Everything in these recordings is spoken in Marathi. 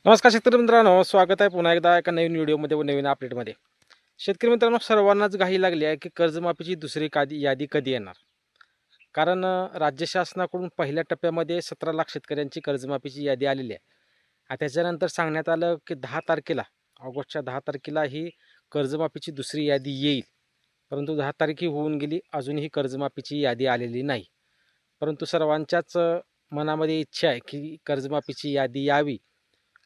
नमस्कार शेतकरी मित्रांनो, स्वागत आहे पुन्हा एकदा एका नवीन व्हिडिओमध्ये व नवीन अपडेटमध्ये. शेतकरी मित्रांनो, सर्वांनाच घाई लागली आहे की कर्जमाफीची दुसरी यादी कधी येणार. कारण राज्य शासनाकडून पहिल्या टप्प्यामध्ये 17 लाख शेतकऱ्यांची कर्जमाफीची यादी आलेली आहे. त्याच्यानंतर सांगण्यात आलं की 10 तारखेला, ऑगस्टच्या 10 तारखेला ही कर्जमाफीची दुसरी यादी येईल. परंतु 10 तारीख होऊन गेली, अजूनही कर्जमाफीची यादी आलेली नाही. परंतु सर्वांच्याच मनामध्ये इच्छा आहे की कर्जमाफीची यादी यावी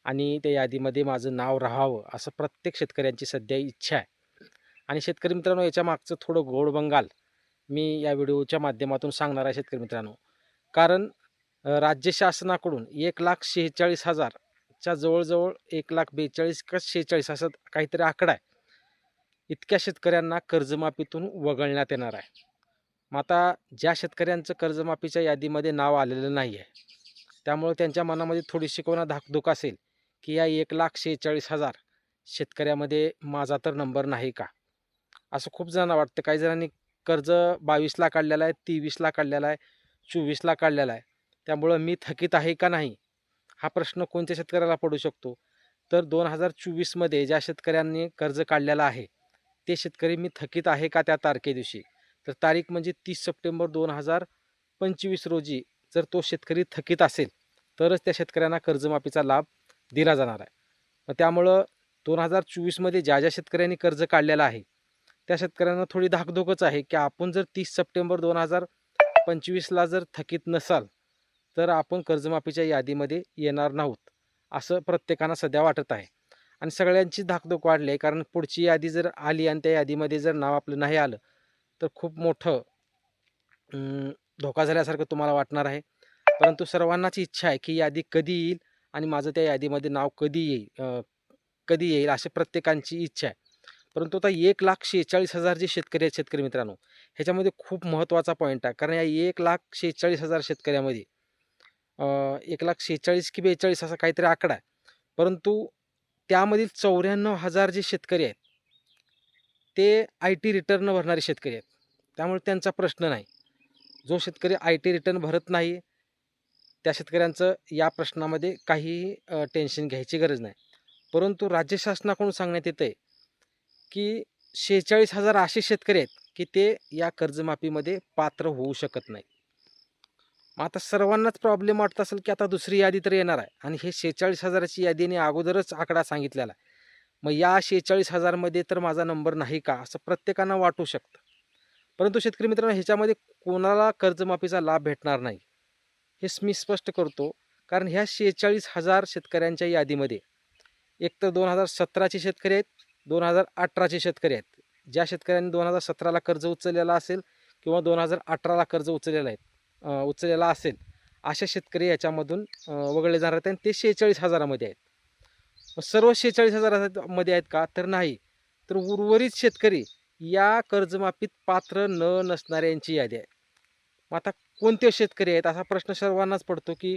आणि त्या यादीमध्ये माझं नाव राहावं, असं प्रत्येक शेतकऱ्यांची सध्या इच्छा आहे. आणि शेतकरी मित्रांनो, याच्या मागचं थोडं गोड बंगाल मी या व्हिडिओच्या माध्यमातून सांगणार आहे शेतकरी मित्रांनो. कारण राज्य शासनाकडून 1,46,000च्या जवळजवळ 1,42,000 का 46 असं काहीतरी आकडा आहे. इतक्या शेतकऱ्यांना कर्जमाफीतून वगळण्यात येणार आहे. मग आता ज्या शेतकऱ्यांचं कर्जमाफीच्या यादीमध्ये नाव आलेलं नाही आहे, त्यामुळे त्यांच्या मनामध्ये थोडीशी कोणा धाकधूक असेल की या 1,46,000 शेतकऱ्यामध्ये माझा तर नंबर नाही का, असं खूप जणांना वाटतं. काही जणांनी कर्ज 22ला काढलेलं आहे, 23ला काढलेला आहे, 24ला काढलेला आहे. त्यामुळं मी थकीत आहे का नाही, हा प्रश्न कोणत्या शेतकऱ्याला पडू शकतो. तर 2024मध्ये ज्या शेतकऱ्यांनी कर्ज काढलेलं आहे, ते शेतकरी मी थकीत आहे का त्या तारखे दिवशी. तर तारीख म्हणजे 30 सप्टेंबर 2025 रोजी जर तो शेतकरी थकीत असेल, तरच त्या शेतकऱ्यांना कर्जमाफीचा लाभ दिला जाणार आहे. मग त्यामुळं 2024मध्ये ज्या ज्या शेतकऱ्यांनी कर्ज काढलेलं आहे, त्या शेतकऱ्यांना थोडी धाकधूकच आहे की आपण जर 30 सप्टेंबर 2025ला जर थकीत नसाल, तर आपण कर्जमाफीच्या यादीमध्ये येणार नाहीत, असं प्रत्येकांना सध्या वाटत आहे. आणि सगळ्यांची धाकधूक वाढली आहे, कारण पुढची यादी जर आली आणि त्या यादीमध्ये जर नाव आपलं नाही आलं, तर खूप मोठं धोका झाल्यासारखं तुम्हाला वाटणार आहे. परंतु सर्वांनाच इच्छा आहे की यादी कधी येईल आणि माझं त्या यादीमध्ये नाव कधी येईल अशी प्रत्येकांची इच्छा आहे. परंतु आता 1,46,000 जे शेतकरी आहेत शेतकरी मित्रांनो, ह्याच्यामध्ये खूप महत्त्वाचा पॉईंट आहे. कारण या 1,46,000 शेतकऱ्यामध्ये 1,46,000 की 42 असा काहीतरी आकडा आहे. परंतु त्यामधील 94,000 जे शेतकरी आहेत, ते आय-टी रिटर्न भरणारे शेतकरी आहेत. त्यामुळे त्यांचा प्रश्न नाही. जो शेतकरी आय-टी रिटर्न भरत नाही, त्या शेतकऱ्यांचं या प्रश्नामध्ये काहीही टेन्शन घ्यायची गरज नाही. परंतु राज्य शासनाकडून सांगण्यात येतंय की 46,000 असे शेतकरी आहेत की ते या कर्जमाफीमध्ये पात्र होऊ शकत नाहीत. मग आता सर्वांनाच प्रॉब्लेम वाटत असेल की आता दुसरी यादी तर येणार आहे आणि हे 46,000ची यादीने अगोदरच आकडा सांगितलेला आहे. मग या 46,000 मध्ये तर माझा नंबर नाही का, असं प्रत्येकांना वाटू शकतं. परंतु शेतकरी मित्रांनो, ह्याच्यामध्ये कोणाला कर्जमाफीचा लाभ भेटणार नाही, हे मी स्पष्ट करतो. कारण ह्या 46,000 शेतकऱ्यांच्या यादीमध्ये एकतर 2017चे शेतकरी आहेत, 2018चे शेतकरी आहेत. ज्या शेतकऱ्यांनी 2017ला कर्ज उचललेलं असेल किंवा 2018ला कर्ज उचललेला असेल, असे शेतकरी याच्यामधून वगळले जाणार आहेत आणि ते 46,000मध्ये आहेत. सर्व 46,000 मध्ये आहेत का, तर नाही. तर उर्वरित शेतकरी या कर्जमाफीत पात्र नसणाऱ्यांची यादी आहे. मग आता कोणते शेतकरी आहेत, असा प्रश्न सर्वांनाच पडतो की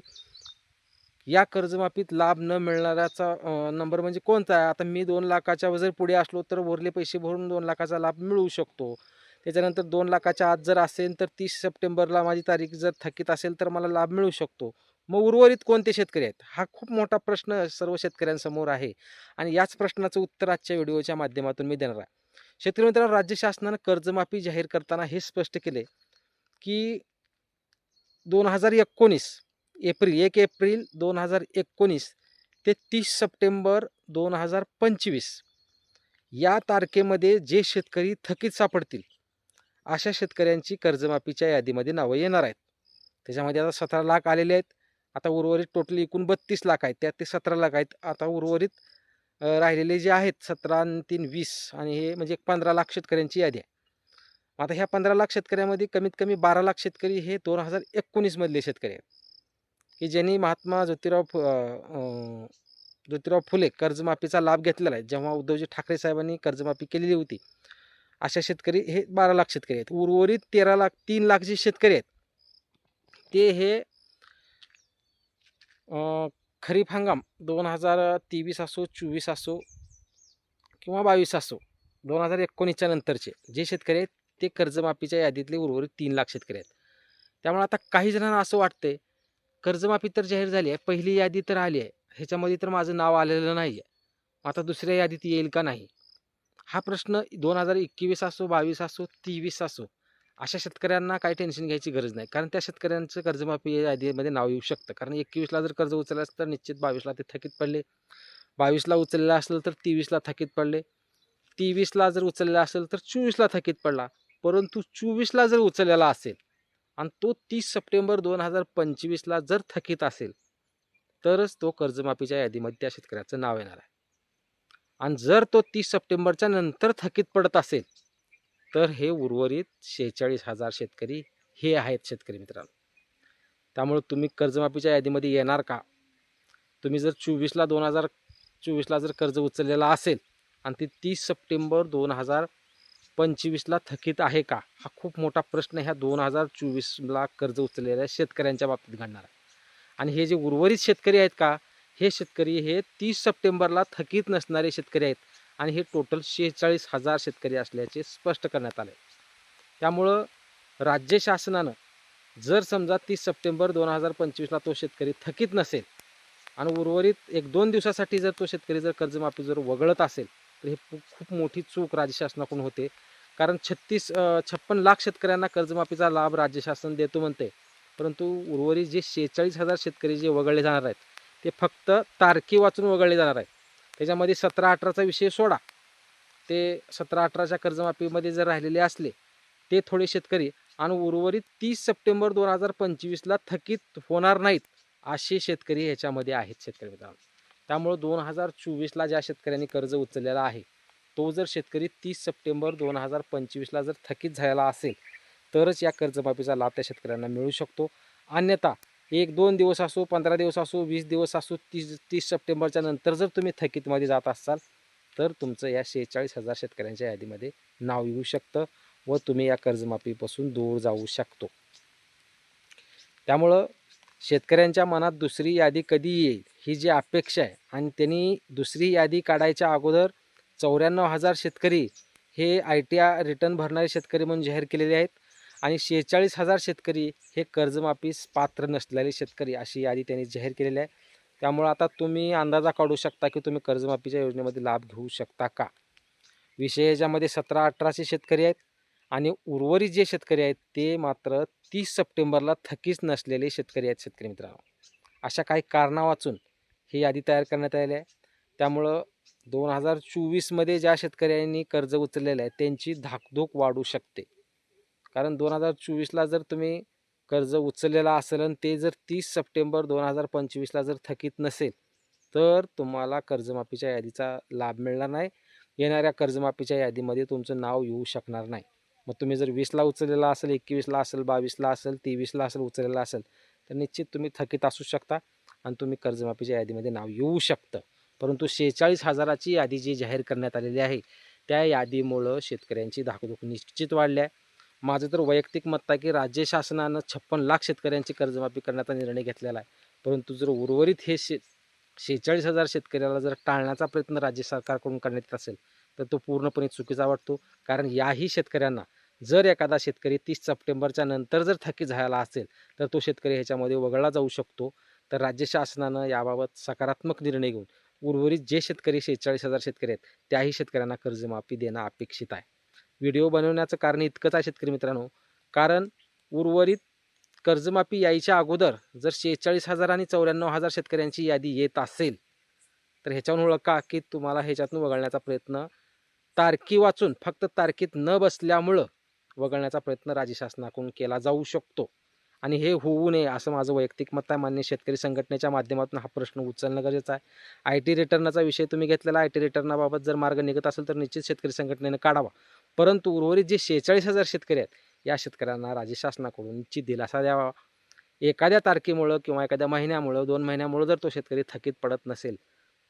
या कर्जमाफीत लाभ न मिळणाऱ्याचा नंबर म्हणजे कोणता आहे. आता मी 2,00,000च्या जर पुढे असलो तर उरले पैसे भरून 2,00,000चा लाभ मिळवू शकतो. त्याच्यानंतर 2,00,000च्या आत जर असेल तर 30 सप्टेंबरला माझी तारीख जर थकीत असेल तर मला लाभ मिळू शकतो. मग उर्वरित कोणते शेतकरी आहेत, हा खूप मोठा प्रश्न सर्व शेतकऱ्यांसमोर आहे. आणि याच प्रश्नाचं उत्तर आजच्या व्हिडिओच्या माध्यमातून मी देणार आहे. शेतकरी मित्रांनो, राज्य शासनानं कर्जमाफी जाहीर करताना हे स्पष्ट केले की 2019 1 एप्रिल 2019 ते 30 सप्टेंबर 2025 या तारखेमध्ये जे शेतकरी थकीत सापडतील, अशा शेतकऱ्यांची कर्जमाफीच्या यादीमध्ये नावं येणार आहेत. त्याच्यामध्ये आता 17 लाख आलेले आहेत. आता उर्वरित टोटल एकूण 32 लाख आहेत, त्यात ते 17 लाख आहेत. आता उर्वरित राहिलेले जे आहेत 17 आणि 3 20 आणि हे म्हणजे 15 लाख शेतकऱ्यांची यादी आहे. आता ह्या 15 लाख शेतकऱ्यामध्ये कमीत कमी 12 लाख शेतकरी हे 2019 मधले शेतकरी आहेत, की ज्यांनी महात्मा ज्योतिराव फुले कर्जमाफीचा लाभ घेतलेला आहे. जेव्हा उद्धवजी ठाकरे साहेबांनी कर्जमाफी केलेली होती, अशा शेतकरी हे 12 लाख शेतकरी आहेत. उर्वरित 13 लाख 3 लाख जे शेतकरी आहेत, ते हे खरीप हंगाम 2023 असो, 24 असो किंवा 22 असो, 2019च्या नंतरचे जे शेतकरी आहेत, ते कर्जमाफीच्या यादीतले उर्वरित 3 लाख शेतकरी आहेत. त्यामुळे आता काही जणांना असं वाटतंय, कर्जमाफी तर जाहीर झाली आहे, पहिली यादी तर आली आहे, ह्याच्यामध्ये तर माझं नाव आलेलं नाही आहे, आता दुसऱ्या यादीत येईल का नाही, हा प्रश्न 2021 असो, 22 असो, 23 असो, अशा शेतकऱ्यांना काही टेन्शन घ्यायची गरज नाही. कारण त्या शेतकऱ्यांचं कर्जमाफी या यादीमध्ये नाव येऊ शकतं. कारण 21ला जर कर्ज उचललं असतं तर निश्चित 22ला ते थकीत पडले, 22ला उचललेलं असलं तर 23ला थकीत पडले, 23ला जर उचललेला असेल तर 24ला थकीत पडला. परंतु 24ला जर उचललेला असेल आणि तो 30 सप्टेंबर 2025ला जर थकीत असेल, तरच तो कर्जमाफीच्या यादीमध्ये त्या शेतकऱ्याचं नाव येणार आहे. आणि जर तो 30 सप्टेंबरच्या नंतर थकीत पडत असेल, तर हे उर्वरित 46,000 शेतकरी हे आहेत शेतकरी मित्रांनो. त्यामुळे तुम्ही कर्जमाफीच्या यादीमध्ये येणार का? तुम्ही जर 2024ला जर कर्ज उचललेला असेल आणि ते 30 सप्टेंबर 2025ला थकीत आहे का? हा खूप मोठा प्रश्न ह्या 2024ला कर्ज उचललेल्या शेतकऱ्यांच्या बाबतीत घडणार आहे. आणि हे जे उर्वरित शेतकरी आहेत का, हे शेतकरी हे 30 सप्टेंबरला थकीत नसणारे शेतकरी आहेत आणि हे टोटल 46,000 शेतकरी असल्याचे स्पष्ट करण्यात आले. त्यामुळं राज्य शासनानं जर समजा 30 सप्टेंबर 2025ला तो शेतकरी थकीत नसेल आणि उर्वरित 1-2 दिवसासाठी जर तो शेतकरी जर कर्जमाफी जर वगळत असेल, तर हे खूप मोठी चूक राज्य शासनाकडून होते. कारण 56 लाख शेतकऱ्यांना कर्जमाफीचा लाभ राज्य शासन देतो म्हणते, परंतु उर्वरित जे 46,000 शेतकरी जे वगळले जाणार आहेत, ते फक्त तारखे वाचून वगळले जाणार आहेत. त्याच्यामध्ये 17-18चा विषय सोडा, ते 17-18च्या कर्जमाफीमध्ये जर राहिलेले असले ते थोडे शेतकरी आणि उर्वरित 30 सप्टेंबर 2025ला थकीत होणार नाहीत असे शेतकरी ह्याच्यामध्ये आहेत शेतकरी मित्रांनो. त्यामुळं 2024ला ज्या शेतकऱ्यांनी कर्ज उचललेला आहे, तो जर शेतकरी 30 सप्टेंबर 2025ला जर थकीत झालेला असेल, तरच या कर्जमाफीचा लाभ त्या शेतकऱ्यांना मिळू शकतो. अन्यथा 1-2 दिवस असो, 15 दिवस असो, 20 दिवस असो, 30 सप्टेंबरच्या नंतर जर तुम्ही थकीतमध्ये जात असाल, तर तुमचं या 46,000 शेतकऱ्यांच्या यादीमध्ये नाव येऊ शकतं व तुम्ही या कर्जमाफीपासून दूर जाऊ शकतो. त्यामुळं शेतकऱ्यांच्या मनात दुसरी यादी कधी येईल ही जी अपेक्षा आहे, आणि त्यांनी दुसरी यादी काढायच्या अगोदर 94,000 शेतकरी हे ITR रिटर्न भरणारे शेतकरी म्हणून जाहीर केलेले आहेत आणि 46,000 शेतकरी हे कर्जमाफीस पात्र नसलेले शेतकरी अशी यादी त्यांनी जाहीर केलेली आहे. त्यामुळं आता तुम्ही अंदाजा काढू शकता की तुम्ही कर्जमाफीच्या योजनेमध्ये लाभ घेऊ शकता का. विषय याच्यामध्ये 17-18चे शेतकरी आहेत आणि उर्वरित जे शेतकरी आहेत ते मात्र 30 सप्टेंबरला थकीत नसलेले शेतकरी आहेत शेतकरी मित्रांनो. अशा काही कारणा वाचून ही यादी तयार करण्यात आलेली आहे. त्यामुळं 2024मध्ये ज्या शेतकऱ्यांनी कर्ज उचललेलं आहे त्यांची धाकधूक वाढू शकते. कारण 2024ला जर तुम्ही कर्ज उचललेला असेल आणि ते जर 30 सप्टेंबर 2025ला जर थकीत नसेल, तर तुम्हाला कर्जमाफीच्या यादीचा लाभ मिळणार नाही. येणाऱ्या कर्जमाफीच्या यादीमध्ये तुमचं नाव येऊ शकणार नाही. मग तुम्ही जर 20ला उचललेला असेल, 21ला असेल, 22ला असेल, 23ला असेल उचललेला असेल, तर निश्चित तुम्ही थकीत असू शकता आणि तुम्ही कर्जमाफीच्या यादीमध्ये नाव येऊ शकतं. परंतु 46,000ची यादी जी जाहीर करण्यात आलेली आहे, त्या यादीमुळं शेतकऱ्यांची धाकधूक निश्चित वाढली आहे. माझं तर वैयक्तिक मत आहे की राज्य शासनानं 56 लाख शेतकऱ्यांची कर्जमाफी करण्याचा निर्णय घेतलेला आहे. परंतु जर उर्वरित हे 46,000 शेतकऱ्याला जर टाळण्याचा प्रयत्न राज्य सरकारकडून करण्यात येत असेल, तर तो पूर्णपणे चुकीचा वाटतो. कारण याही शेतकऱ्यांना जर एखादा शेतकरी 30 सप्टेंबरच्या नंतर जर थकीत झाला असेल, तर तो शेतकरी ह्याच्यामध्ये वगळला जाऊ शकतो. तर राज्य शासनानं याबाबत सकारात्मक निर्णय घेऊन उर्वरित जे शेतकरी 46,000 शेतकरी आहेत, त्याही शेतकऱ्यांना कर्जमाफी देणं अपेक्षित आहे. व्हिडिओ बनवण्याचं कारण इतकंच आहे शेतकरी मित्रांनो, कारण उर्वरित कर्जमाफी यायच्या अगोदर जर 46,000 आणि 94,000 शेतकऱ्यांची यादी येत असेल, तर ह्याच्यावरून ओळखा की तुम्हाला ह्याच्यातून वगळण्याचा प्रयत्न तारखी वाचून फक्त तारखेत न बसल्यामुळं वगळण्याचा प्रयत्न राज्य शासनाकडून केला जाऊ शकतो. आणि हे होऊ नये असं माझं वैयक्तिक मत आहे. मान्य शेतकरी संघटनेच्या माध्यमातून हा प्रश्न उचलणं गरजेचं आहे. IT रिटर्नचा विषय तुम्ही घेतलेला, IT रिटर्नाबाबत जर मार्ग निघत असेल तर निश्चित शेतकरी संघटनेनं काढावा. परंतु उर्वरित जे 46,000 शेतकरी आहेत, या शेतकऱ्यांना राज्य शासनाकडून निश्चित दिलासा द्यावा. एखाद्या तारखेमुळं किंवा एखाद्या महिन्यामुळं, 2 महिन्यामुळं जर तो शेतकरी थकीत पडत नसेल,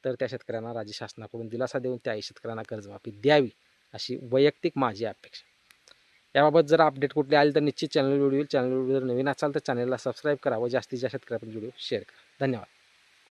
तर त्या शेतकऱ्यांना राज्य शासनाकडून दिलासा देऊन त्याही शेतकऱ्यांना कर्जमाफी द्यावी, अशी वैयक्तिक माझी अपेक्षा. याबाबत जर अपडेट कुठली आली तर निश्चित चॅनल व्हिडिओ येईल. चॅनल व्हिडिओ जर नवीन असाल तर चॅनलला सबस्क्राईब करा व जास्तीत जास्त शेतकऱ्यांपर्यंत व्हिडिओ शेअर करा. धन्यवाद.